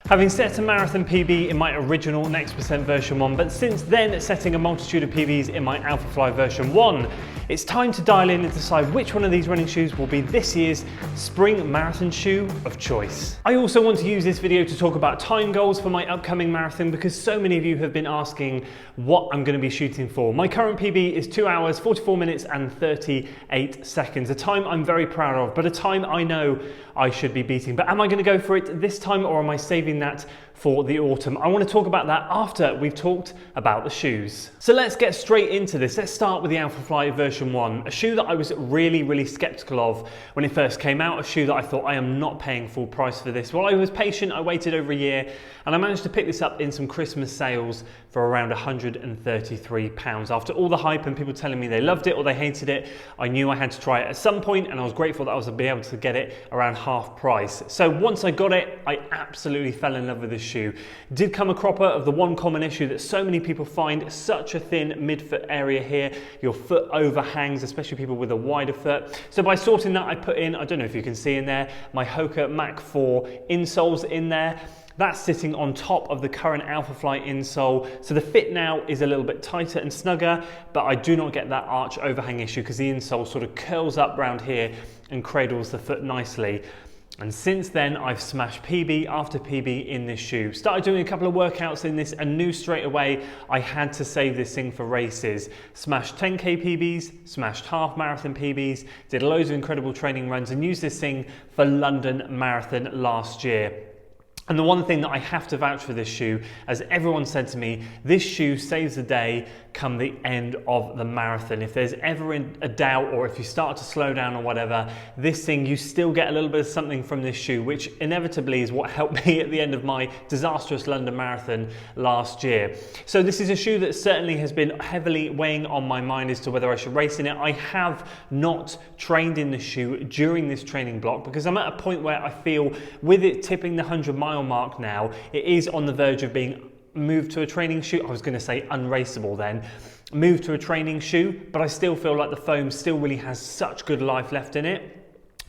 Having set a marathon PB in my original Next Percent version 1, but since then setting a multitude of PBs in my Alphafly version 1, it's time to dial in and decide which one of these running shoes will be this year's spring marathon shoe of choice. I also want to use this video to talk about time goals for my upcoming marathon because so many of you have been asking what I'm going to be shooting for. My current PB is 2 hours, 44 minutes and 38 seconds, a time I'm very proud of, but a time I know I should be beating. But am I going to go for it this time or am I saving that for the autumn? I want to talk about that after we've talked about the shoes. So let's get straight into this. Let's start with the Alphafly version 1, a shoe that I was really skeptical of when it first came out, a shoe that I thought I am not paying full price for this. Well, I was patient, I waited over a year and I managed to pick this up in some Christmas sales for around £133. After all the hype and people telling me they loved it or they hated it, I knew I had to try it at some point and I was grateful that I was able to get it around half price. So once I got it, I absolutely fell in love with this shoe. Did come a cropper of the one common issue that so many people find, such a thin midfoot area here. Your foot overhangs, especially people with a wider foot. So by sorting that, I put in, I don't know if you can see in there, my Hoka Mach 4 insoles in there. That's sitting on top of the current Alphafly insole. So the fit now is a little bit tighter and snugger, but I do not get that arch overhang issue because the insole sort of curls up around here and cradles the foot nicely. And since then, I've smashed PB after PB in this shoe. Started doing a couple of workouts in this and knew straight away I had to save this thing for races. Smashed 10K PBs, smashed half marathon PBs, did loads of incredible training runs and used this thing for London Marathon last year. And the one thing that I have to vouch for this shoe, as everyone said to me, this shoe saves the day come the end of the marathon. If there's ever a doubt or if you start to slow down or whatever, this thing, you still get a little bit of something from this shoe, which inevitably is what helped me at the end of my disastrous London Marathon last year. So this is a shoe that certainly has been heavily weighing on my mind as to whether I should race in it. I have not trained in the shoe during this training block because I'm at a point where I feel with it tipping the 100-mile mark now, it is on the verge of being moved to a training shoe. I was going to say unraceable then. Moved to a training shoe, but I still feel like the foam still really has such good life left in it.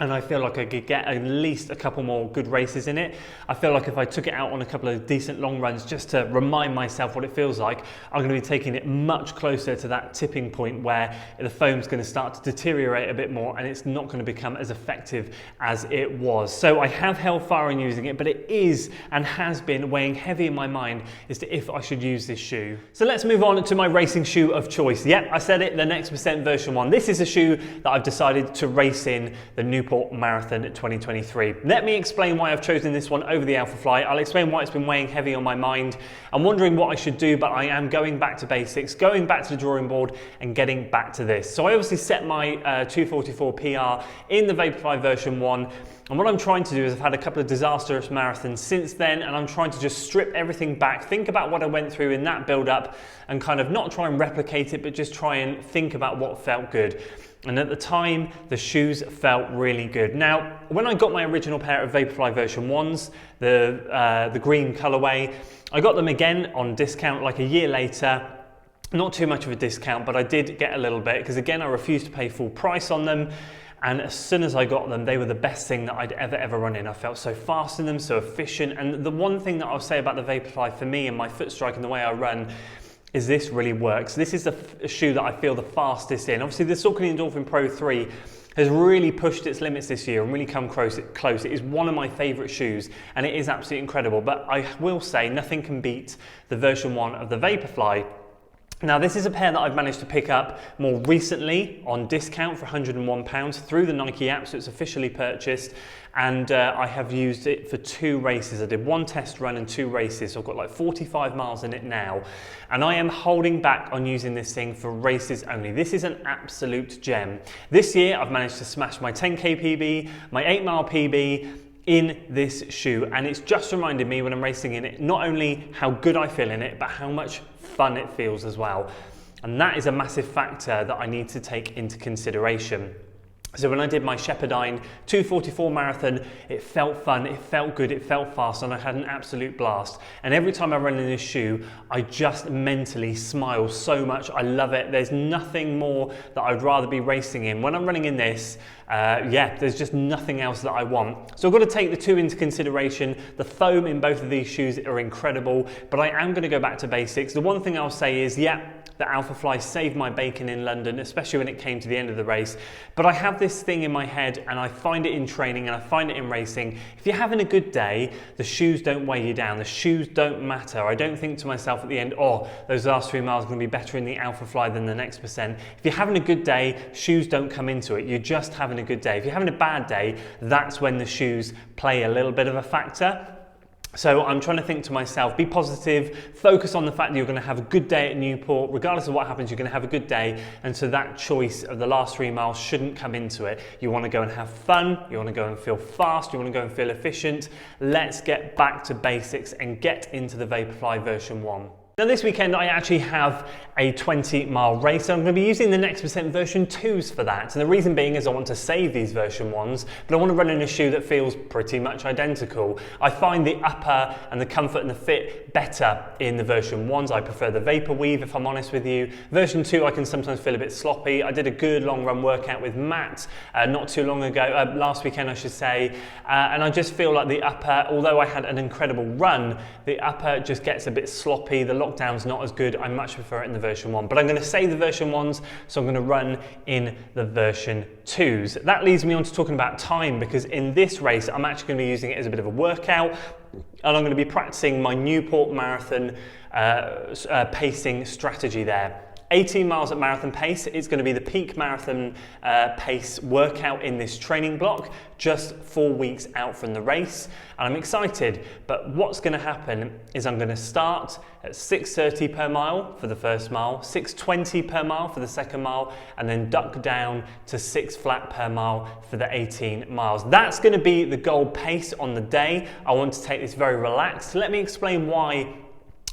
And I feel like I could get at least a couple more good races in it. I feel like if I took it out on a couple of decent long runs just to remind myself what it feels like, I'm going to be taking it much closer to that tipping point where the foam's going to start to deteriorate a bit more and it's not going to become as effective as it was. So I have held fire on using it, but it is and has been weighing heavy in my mind as to if I should use this shoe. So let's move on to my racing shoe of choice. Yep, I said it, the Next Percent version 1. This is a shoe that I've decided to race in, the Newport Marathon 2023. Let me explain why I've chosen this one over the Alphafly. I'll explain why it's been weighing heavy on my mind. I'm wondering what I should do, but I am going back to basics, going back to the drawing board and getting back to this. So I obviously set my 244 PR in the Vaporfly version 1. And what I'm trying to do is I've had a couple of disastrous marathons since then, and I'm trying to just strip everything back, think about what I went through in that build up and kind of not try and replicate it, but just try and think about what felt good. And at the time, the shoes felt really good. Now, when I got my original pair of Vaporfly version 1s, the green colorway, I got them again on discount like a year later. Not too much of a discount, but I did get a little bit because again, I refused to pay full price on them. And as soon as I got them, they were the best thing that I'd ever run in. I felt so fast in them, so efficient. And the one thing that I'll say about the Vaporfly for me and my foot strike and the way I run is this really works. This is a shoe that I feel the fastest in. Obviously the Saucony Endorphin Pro 3 has really pushed its limits this year and really come close. It is one of my favorite shoes and it is absolutely incredible. But I will say nothing can beat the version 1 of the Vaporfly. Now this is a pair that I've managed to pick up more recently on discount for £101 through the Nike app, so it's officially purchased, and I have used it for 2 races. I did 1 test run and 2 races, so I've got like 45 miles in it now, and I am holding back on using this thing for races only. This is an absolute gem. This year I've managed to smash my 10K PB, my 8-mile PB, in this shoe, and it's just reminded me when I'm racing in it not only how good I feel in it but how much fun it feels as well, and that is a massive factor that I need to take into consideration. So when I did my Shepherdine 2:44 marathon, it felt fun, it felt good, it felt fast, and I had an absolute blast. And every time I run in this shoe, I just mentally smile so much. I love it. There's nothing more that I'd rather be racing in. When I'm running in this, there's just nothing else that I want. So I've got to take the two into consideration. The foam in both of these shoes are incredible, but I am going to go back to basics. The one thing I'll say is, the Alphafly saved my bacon in London, especially when it came to the end of the race. But I have this thing in my head, and I find it in training and I find it in racing. If you're having a good day, the shoes don't weigh you down. The shoes don't matter. I don't think to myself at the end, oh, those last 3 miles are going to be better in the Alphafly than the next percent. If you're having a good day, shoes don't come into it. You're just having a good day. If you're having a bad day, that's when the shoes play a little bit of a factor. So I'm trying to think to myself, be positive, focus on the fact that you're going to have a good day at Newport. Regardless of what happens, you're going to have a good day. And so that choice of the last 3 miles shouldn't come into it. You want to go and have fun. You want to go and feel fast. You want to go and feel efficient. Let's get back to basics and get into the Vaporfly version 1. Now this weekend I actually have a 20-mile race, and I'm going to be using the Next Percent version 2s for that. And the reason being is I want to save these version 1s, but I want to run in a shoe that feels pretty much identical. I find the upper and the comfort and the fit better in the version 1s. I prefer the Vapor Weave, if I'm honest with you. Version 2 I can sometimes feel a bit sloppy. I did a good long run workout with Matt not too long ago, last weekend I should say, and I just feel like the upper, although I had an incredible run, the upper just gets a bit sloppy. The lockdown's not as good. I much prefer it in the version 1, but I'm going to save the version 1s, so I'm going to run in the version 2s. That leads me on to talking about time, because in this race I'm actually going to be using it as a bit of a workout, and I'm going to be practicing my Newport marathon pacing strategy there. 18 miles at marathon pace. It's going to be the peak marathon pace workout in this training block, just 4 weeks out from the race. And I'm excited, but what's going to happen is I'm going to start at 6:30 per mile for the first mile, 6:20 per mile for the second mile, and then duck down to 6 flat per mile for the 18 miles. That's going to be the goal pace on the day. I want to take this very relaxed. Let me explain why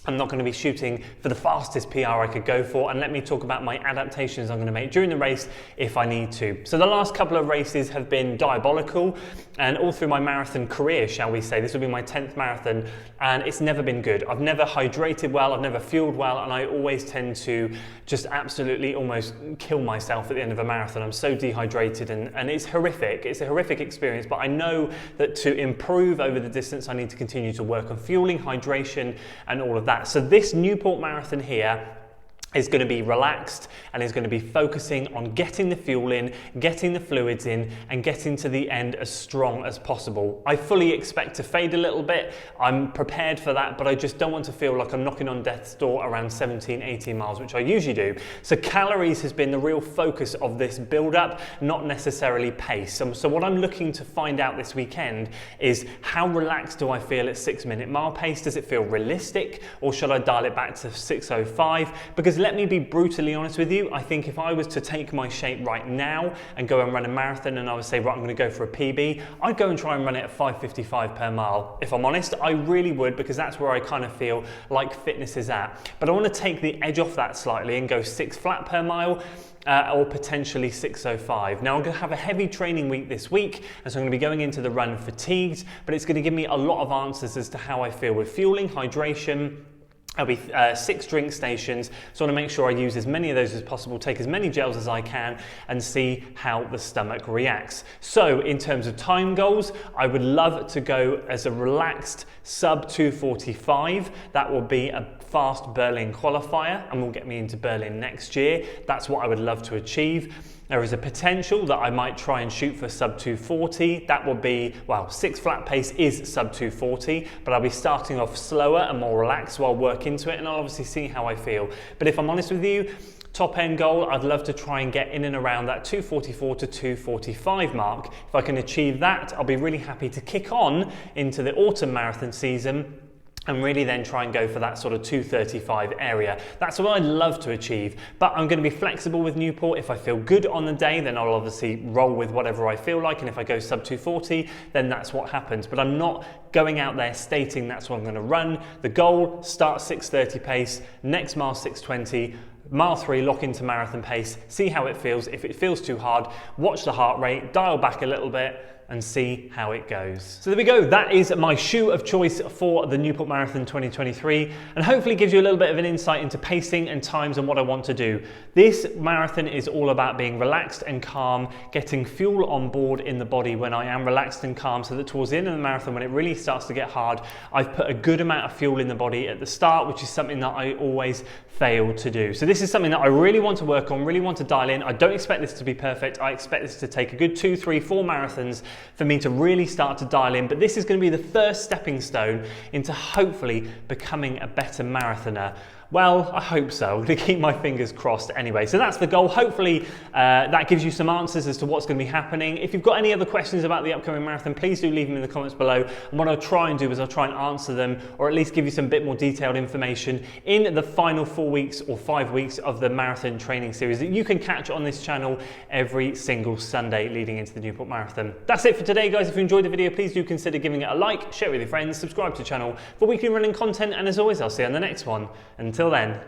I'm not going to be shooting for the fastest PR I could go for, and let me talk about my adaptations I'm going to make during the race if I need to. So the last couple of races have been diabolical, and all through my marathon career, shall we say, this will be my 10th marathon, and it's never been good. I've never hydrated well, I've never fueled well, and I always tend to just absolutely almost kill myself at the end of a marathon. I'm so dehydrated, and it's horrific. It's a horrific experience, but I know that to improve over the distance, I need to continue to work on fueling, hydration, and all of that. So this Newport marathon here is going to be relaxed and is going to be focusing on getting the fuel in, getting the fluids in, and getting to the end as strong as possible. I fully expect to fade a little bit. I'm prepared for that, but I just don't want to feel like I'm knocking on death's door around 17, 18 miles, which I usually do. So calories has been the real focus of this build-up, not necessarily pace. So what I'm looking to find out this weekend is how relaxed do I feel at 6-minute mile pace? Does it feel realistic, or should I dial it back to 6:05? Because let me be brutally honest with you, I think if I was to take my shape right now and go and run a marathon and I would say, right, I'm going to go for a PB, I'd go and try and run it at 5:55 per mile. If I'm honest, I really would, because that's where I kind of feel like fitness is at. But I want to take the edge off that slightly and go 6 flat per mile, or potentially 6:05. Now I'm going to have a heavy training week this week, and so I'm going to be going into the run fatigued, but it's going to give me a lot of answers as to how I feel with fueling, hydration. There'll be 6 drink stations, so I want to make sure I use as many of those as possible, take as many gels as I can, and see how the stomach reacts. So in terms of time goals, I would love to go as a relaxed sub 2:45. That will be a fast Berlin qualifier and will get me into Berlin next year. That's what I would love to achieve. There is a potential that I might try and shoot for sub 2:40. That will be, well, 6 flat pace is sub 2:40, but I'll be starting off slower and more relaxed while I work into it, and I'll obviously see how I feel. But if I'm honest with you, top end goal, I'd love to try and get in and around that 2:44 to 2:45 mark. If I can achieve that, I'll be really happy to kick on into the autumn marathon season and really then try and go for that sort of 2:35 area. That's what I'd love to achieve, but I'm going to be flexible with Newport. If I feel good on the day, then I'll obviously roll with whatever I feel like, and if I go sub 240, then that's what happens. But I'm not going out there stating that's what I'm going to run. The goal, start 6:30 pace, next mile 6:20, mile 3, lock into marathon pace, see how it feels. If it feels too hard, watch the heart rate, dial back a little bit, and see how it goes. So there we go, that is my shoe of choice for the Newport Marathon 2023, and hopefully gives you a little bit of an insight into pacing and times and what I want to do. This marathon is all about being relaxed and calm, getting fuel on board in the body when I am relaxed and calm, so that towards the end of the marathon, when it really starts to get hard, I've put a good amount of fuel in the body at the start, which is something that I always fail to do. So this is something that I really want to work on, really want to dial in. I don't expect this to be perfect. I expect this to take a good 2, 3, 4 marathons for me to really start to dial in, but this is going to be the first stepping stone into hopefully becoming a better marathoner. Well, I hope so. I'm going to keep my fingers crossed anyway. So that's the goal. Hopefully that gives you some answers as to what's going to be happening. If you've got any other questions about the upcoming marathon, please do leave them in the comments below. And what I'll try and do is I'll try and answer them, or at least give you some bit more detailed information in the final 4 weeks or 5 weeks of the marathon training series that you can catch on this channel every single Sunday leading into the Newport Marathon. That's it for today, guys. If you enjoyed the video, please do consider giving it a like, share it with your friends, subscribe to the channel for weekly running content, and as always, I'll see you on the next one. Until then.